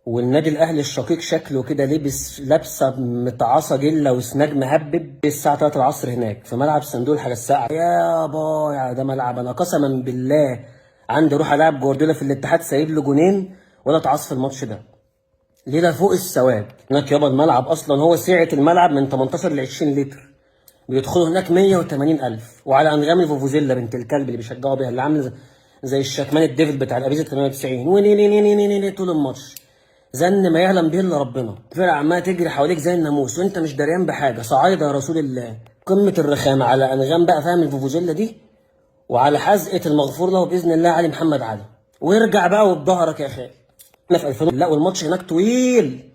والنادي الاهلي الشقيق شكله كده لابسه متعصه جله وسناج مهبب الساعه 3 العصر هناك في ملعب صندوق الحاجه الساقعه. يا باي ده ملعب، انا قسما بالله عندي اروح العب جوارديولا في الاتحاد سايب له جونين ولا اتعص في الماتش ده. ليله فوق السواد هناك يابا. الملعب اصلا هو سعه الملعب من 18 ل 20 لتر، بيدخلوا هناك 180,000. وعلى انغام الفوفوزيلا بنت الكلب اللي بيشجعوا بيها، اللي عامله زي الشكمان الديفل بتاع الابيزه 98 وني طول الماتش، زن ما يعلم به الا ربنا. فرقه عماله تجري حواليك زي الناموس وانت مش دريان بحاجه. صعايده يا رسول الله، قمه الرخامه على انغام بقى، فاهم؟ الفوفوزيلا دي وعلى حزقه المغفور له باذن الله علي محمد علي. وارجع بقى وبظهرك يا اخي. احنا في 2000. لا والماتش هناك طويل،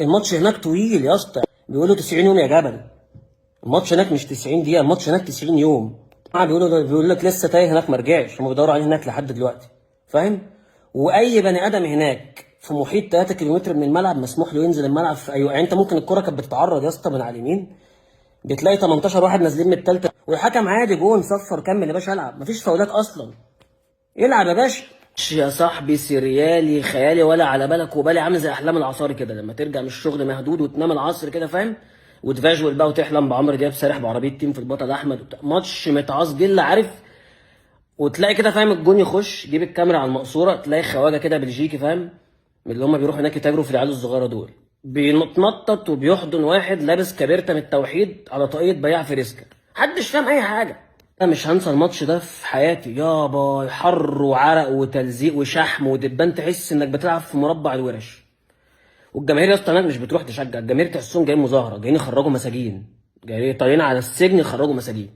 الماتش هناك طويل يا اسطى. بيقولوا 90 يوم يا جبل. الماتش هناك مش 90 دقيقه، الماتش هناك 90 يوم. بيقول لك لسه تايه هناك ما رجعش، هم بيدوروا عليه هناك لحد دلوقتي، فاهم؟ واي بني ادم هناك في محيط 3 كيلومتر من الملعب مسموح له ينزل الملعب في ايوه. يعني انت ممكن الكره كانت بتتعرض يا اسطى من على اليمين، بتلاقي 18 واحد نازلين من الثالثه والحكم عادي جون صفر كمل يا باشا العب، مفيش فاولات اصلا. يلعب يا باشا. يا صاحبي سريالي خيالي ولا على بالك وبالي، عامل زي احلام العصاري كده لما ترجع من الشغل مهدود وتنام العصر كده، فاهم؟ وتفاجول بقى وتحلم بعمرو دياب سارح بعربيه تيم في البطل احمد وبتاع. ماتش متعاص جله، عارف؟ وتلاقي كده فاهم الجون يخش، جيب الكاميرا على المقصوره تلاقي خواجه كده بلجيكي، فاهم؟ من اللي هم بيروحوا هناك يتاجروا في العيال الصغيره دول، بينطط وبيحضن واحد لابس كابيرتا من التوحيد على طاقيه بياع فريسكا. محدش فاهم اي حاجه. انا مش هنسى الماتش ده في حياتي يابا. حر وعرق وتلزيق وشحم ودبان، تحس انك بتلعب في مربع الورش. والجماهير يا اسطى هناك مش بتروح تشجع، الجماهير تحسهم جايين مظاهره، جايين يخرجوا مساجين، جايين طالعين على السجن يخرجوا مساجين.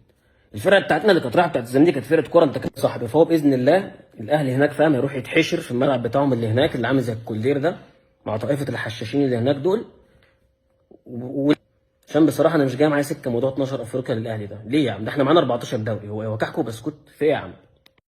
الفرقه بتاعتنا اللي كانت رايحه بتاعت الزمالك كانت فرقه كوره، انت كنت صاحبي. فهو باذن الله الاهلي هناك فاهم هيروح يتحشر في الملعب بتاعهم اللي هناك، اللي عامل زي الكولدير ده، مع طائفه الحشاشين اللي هناك دول. عشان بصراحه انا مش جاي معايا سكه موضوع 12 افريقيا للاهلي ده. ليه يا عم؟ ده احنا معانا 14 دوري. هو كحكو بسكوت في ايه يا عم؟